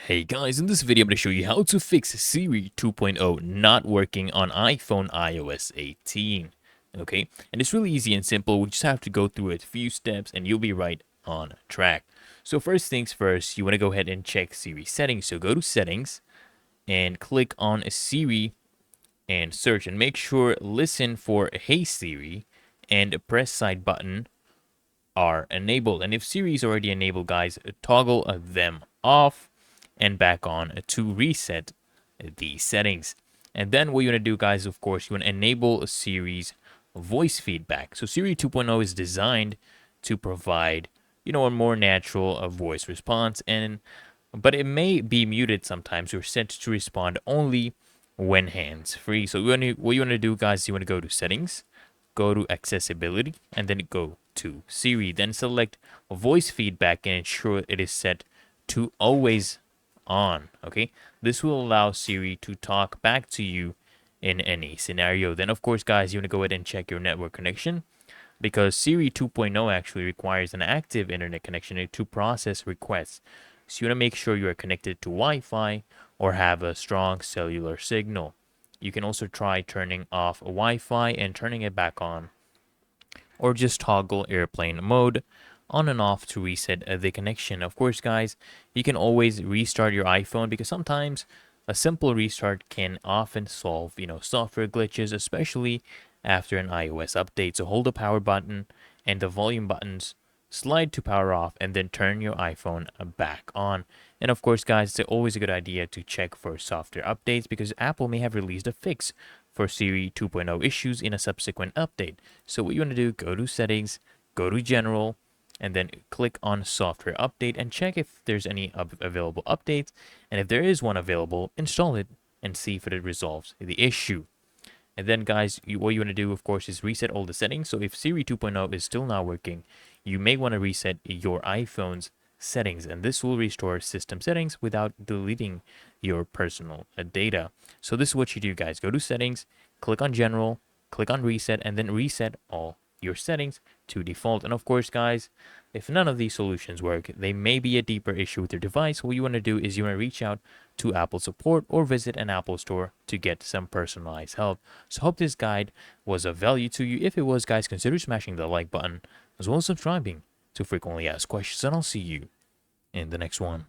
Hey guys, in this video I'm going to show you how to fix Siri 2.0 not working on iPhone iOS 18. Okay, and it's really easy and simple. We just have to go through a few steps and you'll be right on track. So first things first, you want to go ahead and check Siri settings. So go to settings and click on Siri and search and make sure listen for Hey Siri and press side button are enabled. And if Siri is already enabled, guys, toggle them off and back on to reset the settings. And then what you want to do, guys, of course, you want to enable Siri's voice feedback. So Siri 2.0 is designed to provide, a more natural voice response, but it may be muted sometimes or set to respond only when hands-free. So what you want to do, guys, you want to go to settings, go to accessibility, and then go to Siri. Then select voice feedback and ensure it is set to always on. Okay, this will allow Siri to talk back to you in any scenario. Then of course, guys, you want to go ahead and check your network connection, because Siri 2.0 actually requires an active internet connection to process requests. So you want to make sure you are connected to Wi-Fi or have a strong cellular signal. You can also try turning off Wi-Fi and turning it back on, or just toggle airplane mode on and off to reset the connection. Of course, guys, you can always restart your iPhone, because sometimes a simple restart can often solve, software glitches, especially after an iOS update. So hold the power button and the volume buttons, slide to power off, and then turn your iPhone back on. And of course, guys, it's always a good idea to check for software updates, because Apple may have released a fix for Siri 2.0 issues in a subsequent update. So what you want to do, go to settings, go to general, and then click on software update and check if there's any available updates. And if there is one available, install it and see if it resolves the issue. And then, guys, what you want to do, of course, is reset all the settings. So if Siri 2.0 is still not working, you may want to reset your iPhone's settings, and this will restore system settings without deleting your personal data. So this is what you do, guys. Go to settings, click on general, click on reset, and then reset all your settings to default. And of course, guys, if none of these solutions work, they may be a deeper issue with your device. What you want to do is you want to reach out to Apple support or visit an Apple store to get some personalized help. So hope this guide was of value to you. If it was, guys, consider smashing the like button as well as subscribing to frequently asked questions, and I'll see you in the next one.